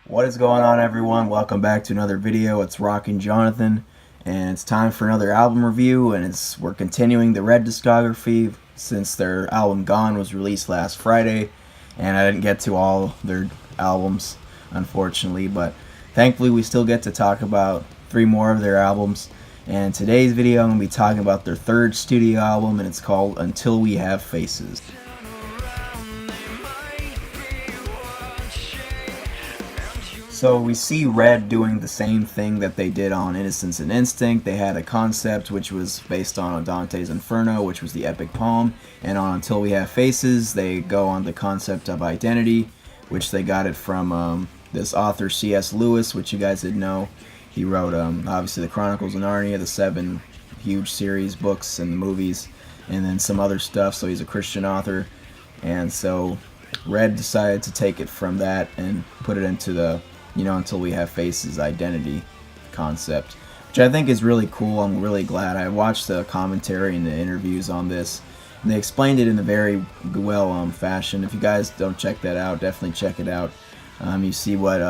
What is going on, everyone? Welcome back to another video. It's Rockin' Jonathan, and it's time for another album review. And we're continuing the Red discography since their album Gone was released last Friday, and I didn't get to all their albums, unfortunately. But thankfully, we still get to talk about 3 more of their albums. And today's video, I'm gonna be talking about their 3rd studio album, and it's called Until We Have Faces. So we see Red doing the same thing that they did on Innocence and Instinct. They had a concept which was based on Dante's Inferno, which was the epic poem, and on Until We Have Faces, they go on the concept of identity, which they got it from this author C.S. Lewis, which you guys did know. He wrote obviously the Chronicles of Narnia, the 7 huge series books and the movies, and then some other stuff. So he's a Christian author, and so Red decided to take it from that and put it into the Until We Have Faces identity concept, which I think is really cool. I'm really glad. I watched the commentary and the interviews on this, and they explained it in a very well fashion. If you guys don't check that out, definitely check it out. You see what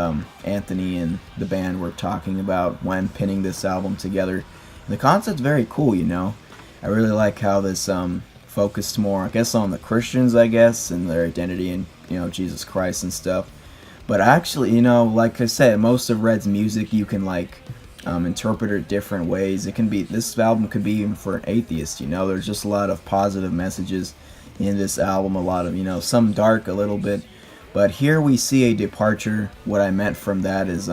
Anthony and the band were talking about when pinning this album together. And the concept's very cool, I really like how this focused more, I guess, on the Christians, and their identity and, Jesus Christ and stuff. But actually, like I said, most of Red's music you can interpret it different ways. This album could be even for an atheist. There's just a lot of positive messages in this album. A lot of some dark a little bit, but here we see a departure. What I meant from that is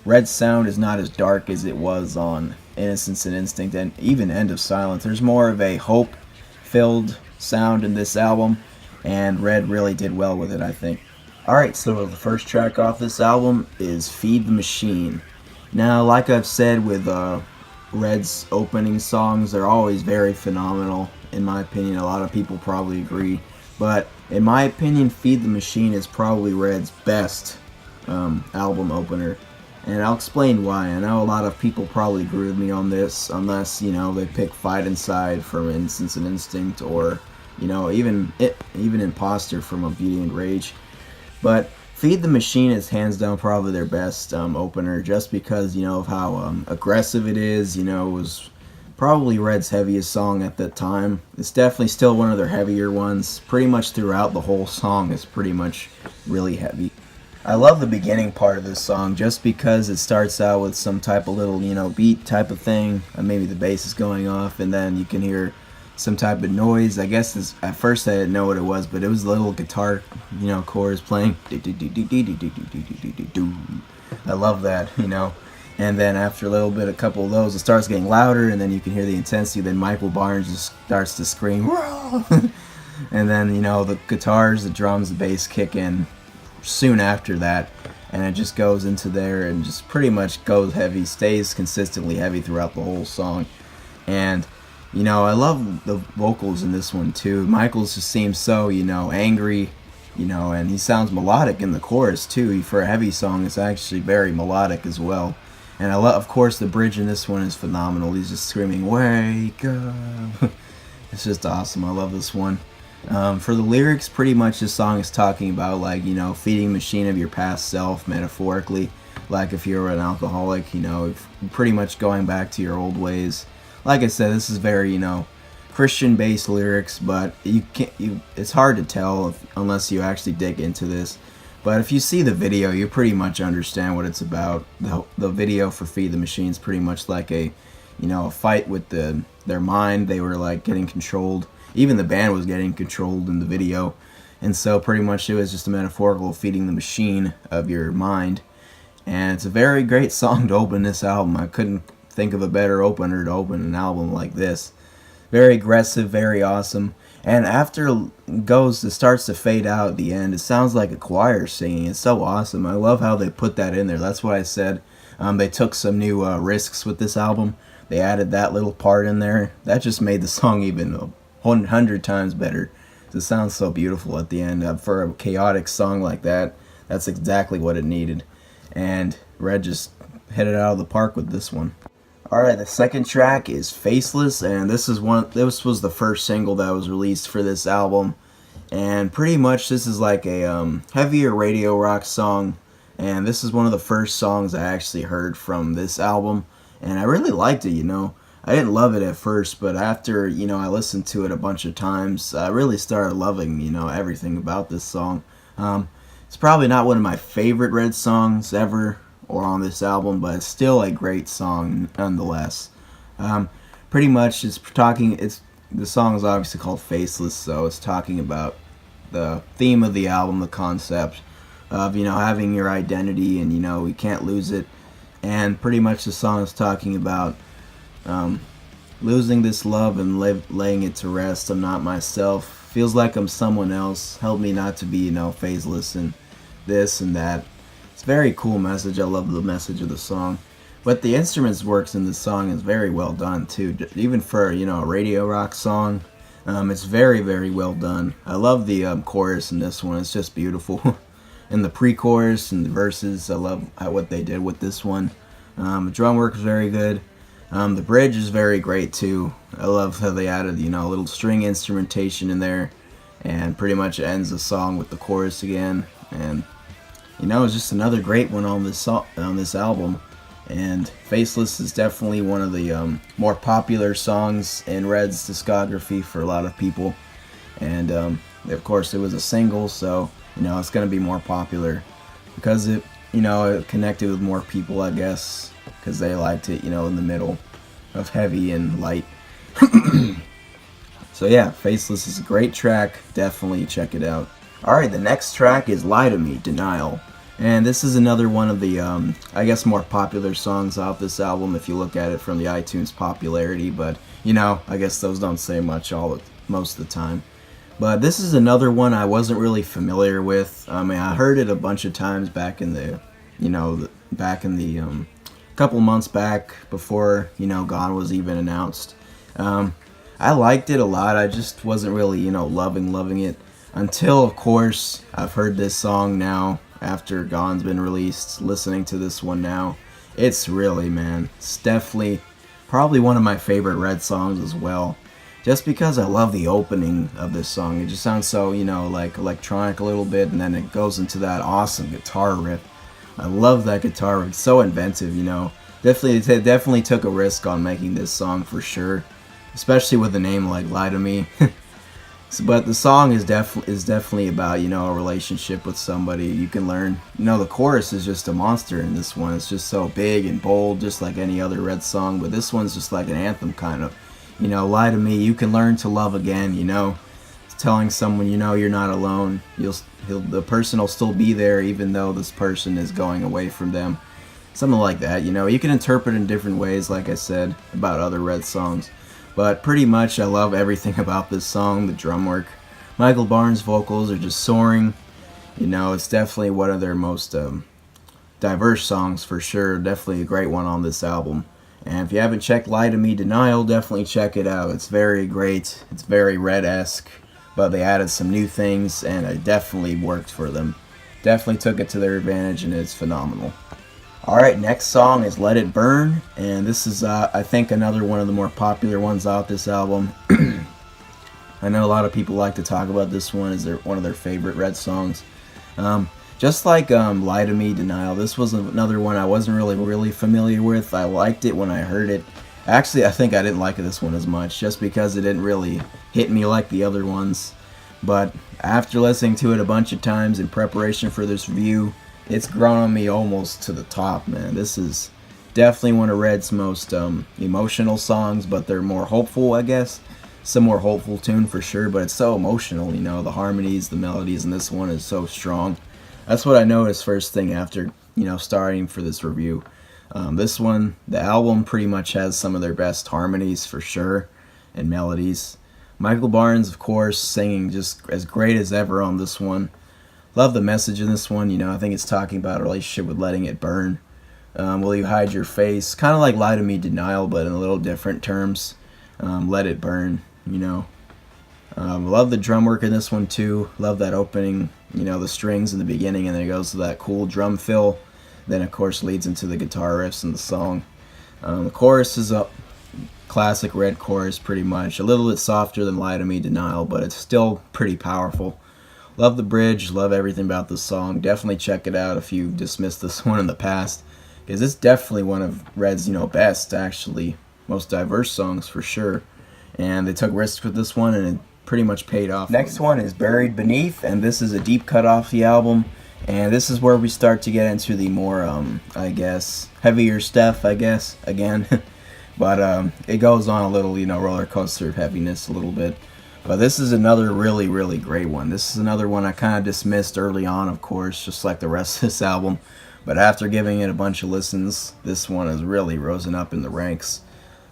Red's sound is not as dark as it was on Innocence and Instinct and even End of Silence. There's more of a hope-filled sound in this album, and Red really did well with it, I think. Alright, so the first track off this album is Feed the Machine. Now, like I've said with Red's opening songs, they're always very phenomenal, in my opinion. A lot of people probably agree. But in my opinion, Feed the Machine is probably Red's best album opener. And I'll explain why. I know a lot of people probably agree with me on this, unless, they pick Fight Inside from Innocence and Instinct, or, even Imposter from A Beauty and Rage. But Feed the Machine is hands down probably their best opener, just because, of how aggressive it is. It was probably Red's heaviest song at that time. It's definitely still one of their heavier ones. Pretty much throughout the whole song is pretty much really heavy. I love the beginning part of this song just because it starts out with some type of little, beat type of thing. Maybe the bass is going off, and then you can hear some type of noise. I guess at first I didn't know what it was, but it was a little guitar, chorus playing. I love that, And then after a couple of those, it starts getting louder, and then you can hear the intensity. Then Michael Barnes just starts to scream, and then the guitars, the drums, the bass kick in soon after that, and it just goes into there and just pretty much goes heavy, stays consistently heavy throughout the whole song. And I love the vocals in this one too. Michael's just seems so, angry, and he sounds melodic in the chorus too. For a heavy song, it's actually very melodic as well. And of course, the bridge in this one is phenomenal. He's just screaming, "Wake up!" It's just awesome. I love this one. For the lyrics, pretty much this song is talking about feeding the machine of your past self, metaphorically. Like if you're an alcoholic, pretty much going back to your old ways. Like I said, this is very, Christian-based lyrics, but it's hard to tell unless you actually dig into this. But if you see the video, you pretty much understand what it's about. The video for Feed the Machine is pretty much like a fight with their mind. They were getting controlled. Even the band was getting controlled in the video. And so pretty much it was just a metaphorical feeding the machine of your mind. And it's a very great song to open this album. I couldn't think of a better opener to open an album like this. Very aggressive, very awesome. And after it starts to fade out at the end, it sounds like a choir singing. It's so awesome. I love how they put that in there. That's what I said. They took some new risks with this album. They added that little part in there. That just made the song even 100 times better. It sounds so beautiful at the end. For a chaotic song like that, that's exactly what it needed. And Red just hit it out of the park with this one. Alright, the second track is Faceless, and this was the first single that was released for this album. And pretty much this is like a heavier radio rock song, and this is one of the first songs I actually heard from this album, and I really liked it. I didn't love it at first, but after I listened to it a bunch of times, I really started loving everything about this song. It's probably not one of my favorite Red songs ever or on this album, but it's still a great song nonetheless. Pretty much, the song is obviously called Faceless, so it's talking about the theme of the album, the concept of having your identity, and we can't lose it. And pretty much the song is talking about losing this love and laying it to rest. I'm not myself. Feels like I'm someone else. Help me not to be faceless and this and that. It's a very cool message. I love the message of the song. But the instruments works in this song is very well done too. Even for a radio rock song, it's very, very well done. I love the chorus in this one. It's just beautiful. And the pre-chorus and the verses, I love what they did with this one. The drum work is very good. The bridge is very great too. I love how they added a little string instrumentation in there, and pretty much ends the song with the chorus again. And it's just another great one on this album. And Faceless is definitely one of the more popular songs in Red's discography for a lot of people. And of course, it was a single, so it's going to be more popular because it connected with more people, I guess, because they liked it in the middle of heavy and light. So yeah, Faceless is a great track. Definitely check it out. Alright, the next track is Lie to Me, Denial. And this is another one of the, I guess, more popular songs off this album if you look at it from the iTunes popularity. But, I guess those don't say much most of the time. But this is another one I wasn't really familiar with. I mean, I heard it a bunch of times back in the couple months back before, Gone was even announced. I liked it a lot. I just wasn't really, loving it. Until, of course, I've heard this song now. After Gone's been released, listening to this one now, it's really, man, it's definitely probably one of my favorite Red songs as well. Just because I love the opening of this song. It just sounds so, like electronic a little bit, and then it goes into that awesome guitar riff. I love that guitar riff. It's so inventive, Definitely took a risk on making this song for sure, especially with a name like Lie to Me. But the song is definitely about a relationship with somebody you can learn. The chorus is just a monster in this one. It's just so big and bold, just like any other Red song. But this one's just like an anthem kind of. Lie to me, you can learn to love again. It's telling someone you're not alone. The person will still be there even though this person is going away from them. Something like that. You can interpret it in different ways, like I said about other Red songs. But pretty much I love everything about this song, the drum work. Michael Barnes' vocals are just soaring. It's definitely one of their most diverse songs for sure. Definitely a great one on this album. And if you haven't checked Lie to Me, Denial, definitely check it out. It's very great. It's very Red-esque. But they added some new things and it definitely worked for them. Definitely took it to their advantage and it's phenomenal. Alright, next song is Let It Burn, and this is, I think, another one of the more popular ones off this album. I know a lot of people like to talk about this one as one of their favorite Red songs. Just like Lie to Me, Denial, this was another one I wasn't really familiar with. I liked it when I heard it. Actually, I think I didn't like this one as much, just because it didn't really hit me like the other ones. But after listening to it a bunch of times in preparation for this review, it's grown on me almost to the top, man. This is definitely one of Red's most emotional songs, but they're more hopeful, I guess. It's a more hopeful tune for sure, but it's so emotional, the harmonies, the melodies, and this one is so strong. That's what I noticed first thing after, starting for this review. This one, the album pretty much has some of their best harmonies for sure, and melodies. Michael Barnes, of course, singing just as great as ever on this one. Love the message in this one. I think it's talking about a relationship with letting it burn. Will you hide your face? Kind of like Lie to Me, Denial, but in a little different terms. Let it burn, Love the drum work in this one too. Love that opening, the strings in the beginning, and then it goes to that cool drum fill. Then, of course, leads into the guitar riffs in the song. The chorus is a classic Red chorus, pretty much. A little bit softer than Lie to Me, Denial, but it's still pretty powerful. love the bridge, love everything about this song. Definitely check it out if you dismissed this one in the past, because it's definitely one of Red's, best, actually, most diverse songs for sure. And they took risks with this one, and it pretty much paid off. Next one is Buried Beneath, and this is a deep cut off the album. And this is where we start to get into the more, heavier stuff, again. But it goes on a little, roller coaster of heaviness a little bit. But this is another really, really great one. This is another one I kind of dismissed early on, of course, just like the rest of this album. But after giving it a bunch of listens, this one has really risen up in the ranks.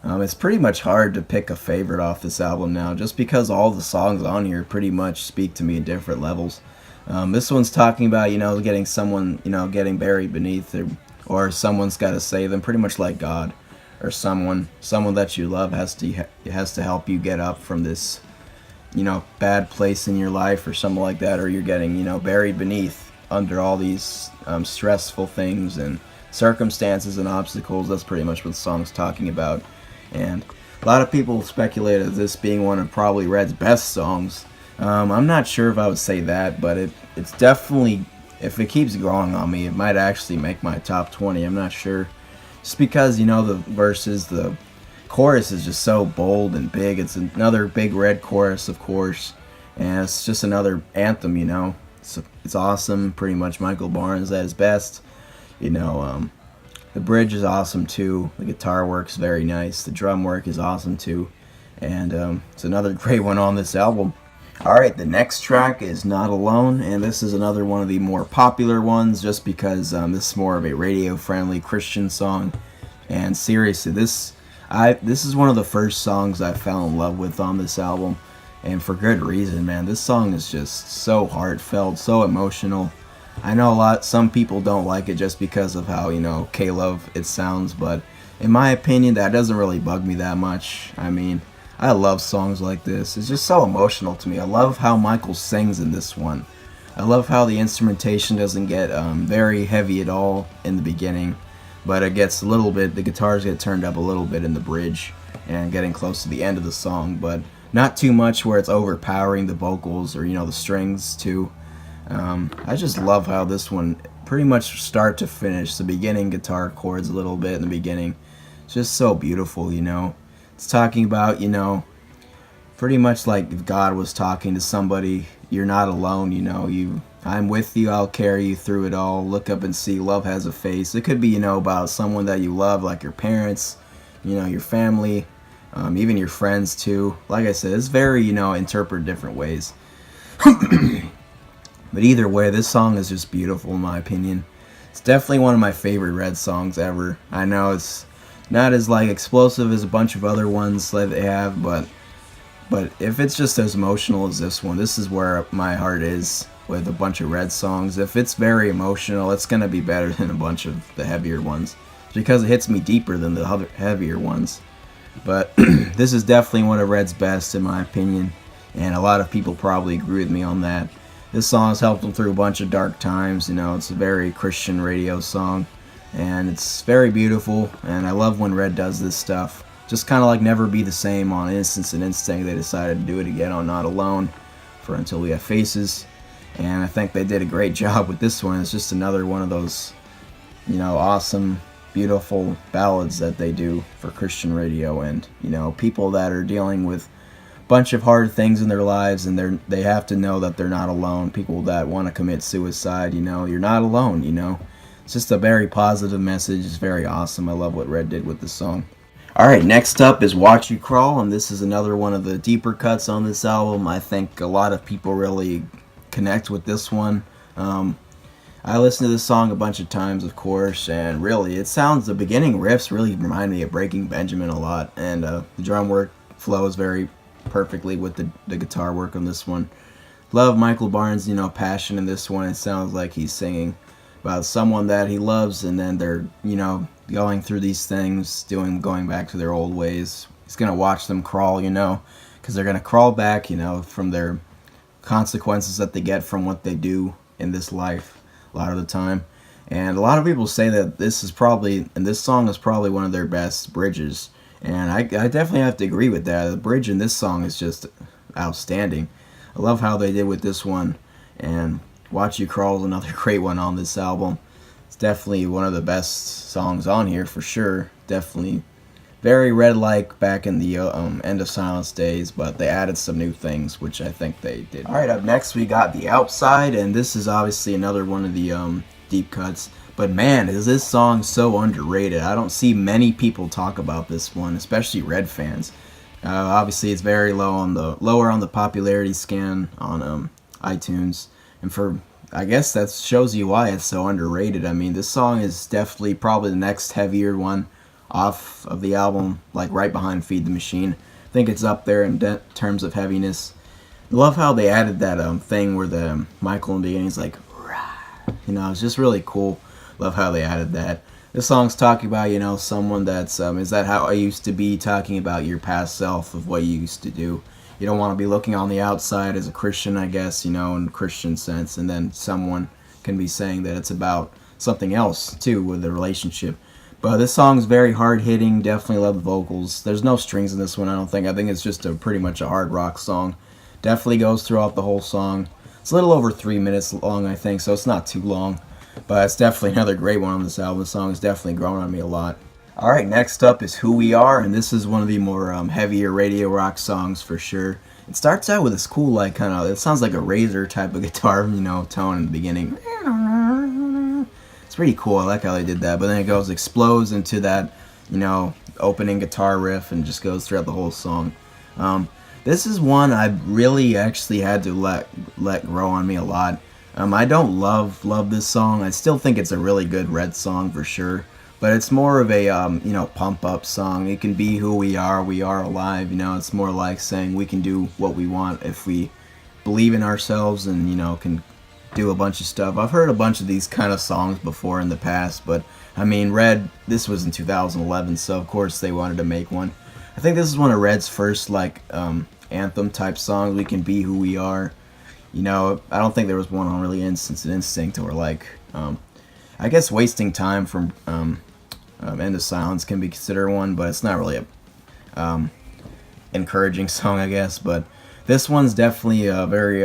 It's pretty much hard to pick a favorite off this album now, just because all the songs on here pretty much speak to me at different levels. This one's talking about, getting someone, getting buried beneath, or someone's got to save them, pretty much like God, or someone that you love has to help you get up from this, bad place in your life or something like that, or you're getting, buried beneath under all these stressful things and circumstances and obstacles. That's pretty much what the song's talking about. And a lot of people speculate of this being one of probably Red's best songs. I'm not sure if I would say that, but it's definitely, if it keeps growing on me, it might actually make my top 20. I'm not sure. Just because, the verses, the chorus is just so bold and big. It's another big Red chorus, of course. And it's just another anthem, It's awesome. Pretty much Michael Barnes at his best. The bridge is awesome too. The guitar work's very nice. The drum work is awesome too. And it's another great one on this album. Alright, the next track is Not Alone, and this is another one of the more popular ones just because this is more of a radio-friendly Christian song. And seriously, this is one of the first songs I fell in love with on this album, and for good reason, man. This song is just so heartfelt, so emotional. I know some people don't like it just because of how, K-Love it sounds, but in my opinion, that doesn't really bug me that much. I mean, I love songs like this. It's just so emotional to me. I love how Michael sings in this one. I love how the instrumentation doesn't get very heavy at all in the beginning, but it gets a little bit, the guitars get turned up a little bit in the bridge and getting close to the end of the song, but not too much where it's overpowering the vocals or, the strings too. I just love how this one, pretty much start to finish, the beginning guitar chords a little bit in the beginning, it's just so beautiful, It's talking about, pretty much like if God was talking to somebody, you're not alone, I'm with you, I'll carry you through it all, look up and see, love has a face. It could be, about someone that you love, like your parents, your family, even your friends too. Like I said, it's very, interpreted different ways. But either way, this song is just beautiful in my opinion. It's definitely one of my favorite Red songs ever. I know it's not as explosive as a bunch of other ones that they have, but if it's just as emotional as this one, this is where my heart is with a bunch of Red songs. If it's very emotional, it's gonna be better than a bunch of the heavier ones, because it hits me deeper than the other heavier ones. But this is definitely one of Red's best in my opinion, and a lot of people probably agree with me on that. This song has helped him through a bunch of dark times. It's a very Christian radio song, and it's very beautiful, and I love when Red does this stuff. Just kind of like Never Be the Same on Innocence and Instinct, they decided to do it again on Not Alone for Until We Have Faces, and I think they did a great job with this one. It's just another one of those, awesome, beautiful ballads that they do for Christian radio, and, people that are dealing with bunch of hard things in their lives, and they have to know that they're not alone. People that want to commit suicide, you're not alone, It's just a very positive message. It's very awesome. I love what Red did with this song. Alright, next up is Watch You Crawl, and this is another one of the deeper cuts on this album. I think a lot of people really connect with this one. I listened to this song a bunch of times, of course, and really, the beginning riffs really remind me of Breaking Benjamin a lot, and the drum work flows very perfectly with the guitar work on this one. Love Michael Barnes, passion in this one. It sounds like he's singing about someone that he loves, and then they're, going through these things, going back to their old ways. He's gonna watch them crawl, because they're gonna crawl back, from their consequences that they get from what they do in this life a lot of the time. And a lot of people say that this song is probably one of their best bridges. And I definitely have to agree with that. The bridge in this song is just outstanding. I love how they did with this one. And Watch You Crawl is another great one on this album. It's definitely one of the best songs on here for sure. Definitely very Red-like back in the End of Silence days, but they added some new things, which I think they did. Alright, up next we got The Outside, and this is obviously another one of the deep cuts. But man, is this song so underrated. I don't see many people talk about this one, especially Red fans. Obviously, it's very lower on the popularity scan on iTunes, and I guess that shows you why it's so underrated. I mean, this song is definitely probably the next heavier one off of the album, like right behind Feed the Machine. I think it's up there in terms of heaviness. I love how they added that thing where the Michael in the beginning is like, rah. It's just really cool. Love how they added that. This song's talking about, someone that's, is that how I used to be, talking about your past self of what you used to do. You don't want to be looking on the outside as a Christian, I guess, in a Christian sense, and then someone can be saying that it's about something else, too, with the relationship. But this song's very hard-hitting, definitely love the vocals. There's no strings in this one, I don't think. I think it's just pretty much a hard rock song. Definitely goes throughout the whole song. It's a little over 3 minutes long, I think, so it's not too long. But it's definitely another great one on this album. The song has definitely grown on me a lot. Alright, next up is Who We Are, and this is one of the more heavier radio rock songs for sure. It starts out with this cool, it sounds like a Razor type of guitar, tone in the beginning. It's pretty cool, I like how they did that. But then it explodes into that, opening guitar riff and just goes throughout the whole song. This is one I really actually had to let grow on me a lot. I don't love this song. I still think it's a really good Red song for sure, but it's more of a pump up song. It can be who we are alive. It's more like saying we can do what we want if we believe in ourselves and can do a bunch of stuff. I've heard a bunch of these kind of songs before in the past, but I mean, Red, this was in 2011, so of course they wanted to make one. I think this is one of Red's first anthem type songs. We can be who we are. I don't think there was one on really Instinct or I guess Wasting Time from End of Silence can be considered one, but it's not really a encouraging song, I guess. But this one's definitely a very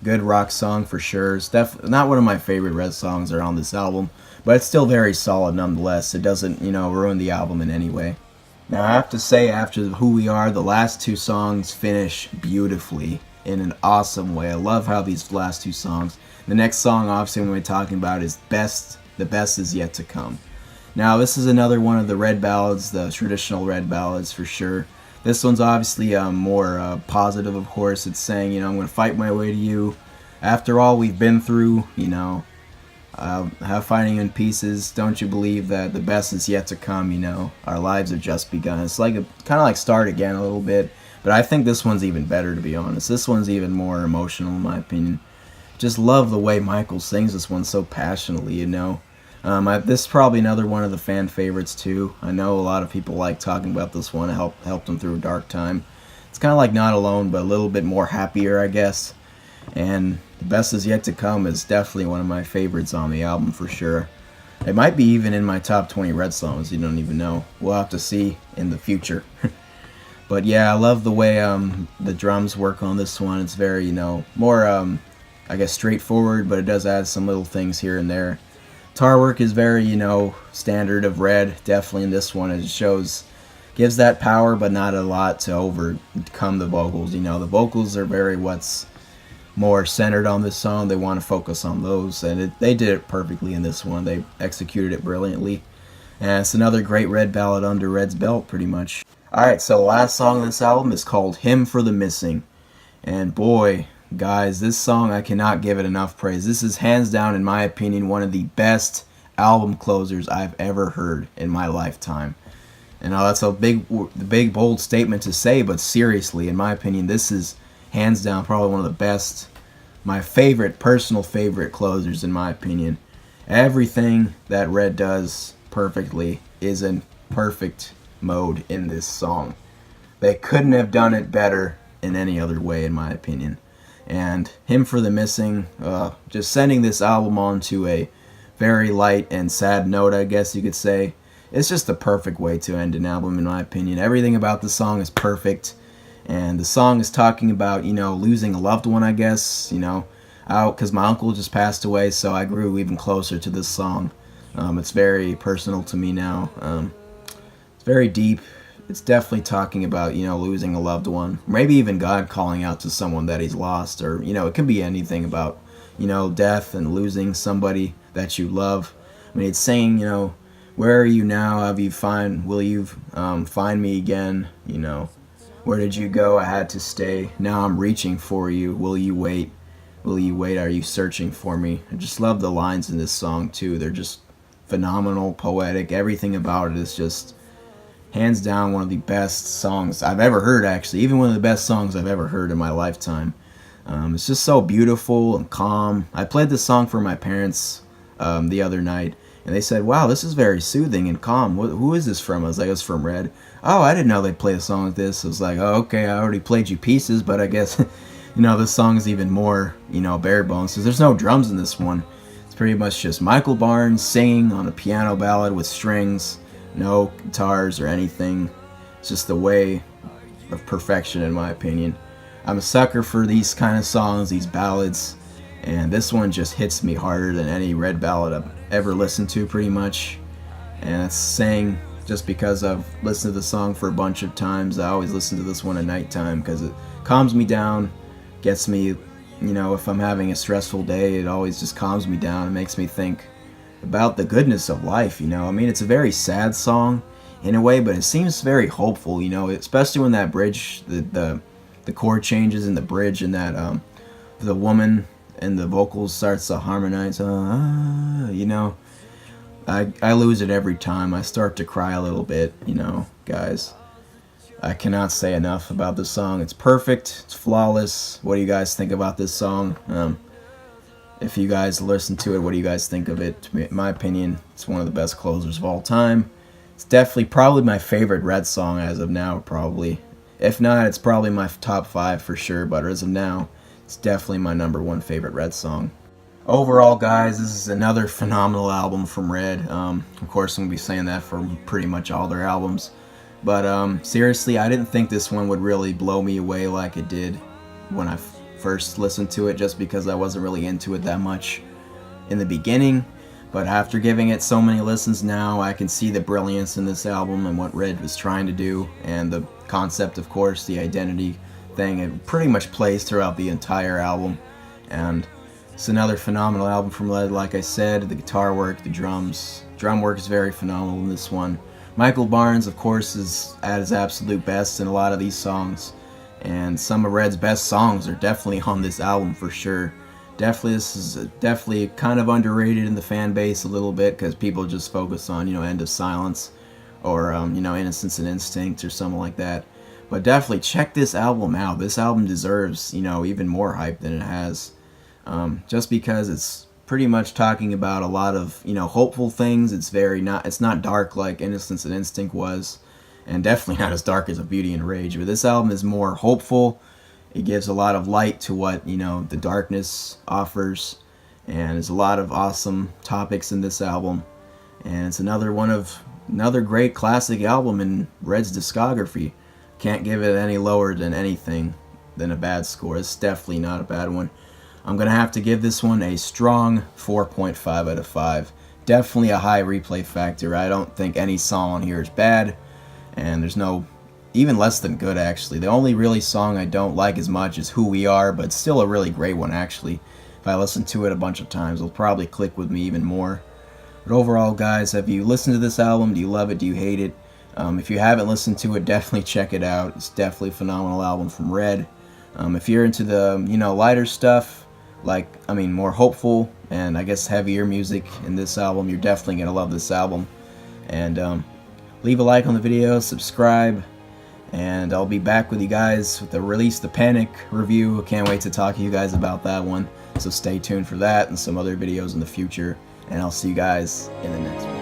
good rock song for sure. It's not one of my favorite Red songs that are on this album, but it's still very solid nonetheless. It doesn't, ruin the album in any way. Now, I have to say, after Who We Are, the last two songs finish beautifully in an awesome way. I love how these last two songs. The next song, obviously, when we're talking about is Best. The Best Is Yet to Come. Now, this is another one of the Red ballads, the traditional Red ballads for sure. This one's obviously more positive, of course. It's saying, I'm going to fight my way to you. After all we've been through, have fighting in pieces. Don't you believe that the best is yet to come? Our lives have just begun. It's kind of like Start Again a little bit. But I think this one's even better, to be honest. This one's even more emotional, in my opinion. Just love the way Michael sings this one so passionately, This is probably another one of the fan favorites, too. I know a lot of people like talking about this one. It helped them through a dark time. It's kind of like Not Alone, but a little bit more happier, I guess. And The Best Is Yet to Come is definitely one of my favorites on the album, for sure. It might be even in my top 20 Red songs. You don't even know. We'll have to see in the future. But yeah, I love the way the drums work on this one. It's very, more, I guess, straightforward, but it does add some little things here and there. Guitar work is very, standard of Red. Definitely in this one, it gives that power, but not a lot to overcome the vocals. The vocals are very what's more centered on this song. They want to focus on those, and they did it perfectly in this one. They executed it brilliantly. And it's another great Red ballad under Red's belt, pretty much. Alright, so the last song on this album is called Hymn for the Missing. And boy, guys, this song, I cannot give it enough praise. This is hands down, in my opinion, one of the best album closers I've ever heard in my lifetime. And that's a big, bold statement to say, but seriously, in my opinion, this is hands down probably one of the best, my personal favorite closers, in my opinion. Everything that Red does perfectly is in perfect mode in this song. They couldn't have done it better in any other way, in my opinion. And Hymn for the Missing, just sending this album on to a very light and sad note, I guess you could say. It's just the perfect way to end an album, in my opinion. Everything about the song is perfect, and the song is talking about, losing a loved one, I guess. out because my uncle just passed away, so I grew even closer to this song. It's very personal to me now. It's very deep. It's definitely talking about, losing a loved one. Maybe even God calling out to someone that he's lost, or, it can be anything about, death and losing somebody that you love. I mean, it's saying, where are you now? Will you find me again? Where did you go? I had to stay. Now I'm reaching for you. Will you wait? Will you wait? Are you searching for me? I just love the lines in this song too. They're just phenomenal, poetic. Everything about it is just hands down one of the best songs I've ever heard, actually. Even one of the best songs I've ever heard in my lifetime. It's just so beautiful and calm. I played this song for my parents the other night, and they said, wow, this is very soothing and calm. Who is this from? I was like, it's from Red. Oh, I didn't know they'd play a song like this. I was like, oh, okay, I already played you Pieces, but I guess, this song is even more, bare bones. So there's no drums in this one. It's pretty much just Michael Barnes singing on a piano ballad with strings, no guitars or anything. It's just the way of perfection, in my opinion. I'm a sucker for these kind of songs, these ballads, and this one just hits me harder than any Red ballad I've ever listened to, pretty much. And it's saying, just because I've listened to the song for a bunch of times, I always listen to this one at nighttime because it calms me down, gets me, if I'm having a stressful day, it always just calms me down and makes me think about the goodness of life. I mean, it's a very sad song in a way, but it seems very hopeful, especially when that bridge, the chord changes in the bridge, and that the woman and the vocals starts to harmonize. I lose it every time. I start to cry a little bit, guys. I cannot say enough about this song. It's perfect. It's flawless. What do you guys think about this song? If you guys listen to it, what do you guys think of it? In my opinion, it's one of the best closers of all time. It's definitely probably my favorite Red song as of now, probably. If not, it's probably my top 5 for sure, but as of now, it's definitely my number 1 favorite Red song. Overall, guys, this is another phenomenal album from Red. Of course, I'm going to be saying that for pretty much all their albums. But seriously, I didn't think this one would really blow me away like it did when I first listened to it, just because I wasn't really into it that much in the beginning. But after giving it so many listens now, I can see the brilliance in this album and what Red was trying to do, and the concept, of course, the identity thing. It pretty much plays throughout the entire album, and it's another phenomenal album from Red. Like I said, the guitar work, the drum work is very phenomenal in this one. Michael Barnes, of course, is at his absolute best in a lot of these songs, and some of Red's best songs are definitely on this album for sure. This is definitely kind of underrated in the fan base a little bit, because people just focus on, End of Silence or, Innocence and Instinct or something like that. But definitely check this album out. This album deserves, even more hype than it has. Just because it's pretty much talking about a lot of, hopeful things. It's not dark like Innocence and Instinct was, and definitely not as dark as A Beauty and Rage. But this album is more hopeful. It gives a lot of light to what, the darkness offers, and there's a lot of awesome topics in this album. And it's another great classic album in Red's discography. Can't give it any lower than a bad score. It's definitely not a bad one. I'm going to have to give this one a strong 4.5 out of 5. Definitely a high replay factor. I don't think any song on here is bad, and there's no, even less than good, actually. The only really song I don't like as much is Who We Are, but it's still a really great one, actually. If I listen to it a bunch of times, it'll probably click with me even more. But overall, guys, have you listened to this album? Do you love it? Do you hate it? If you haven't listened to it, definitely check it out. It's definitely a phenomenal album from Red. If you're into the, lighter stuff, more hopeful and I guess heavier music in this album, you're definitely going to love this album. And leave a like on the video, subscribe, and I'll be back with you guys with the Release the Panic review. I can't wait to talk to you guys about that one. So stay tuned for that and some other videos in the future, and I'll see you guys in the next one.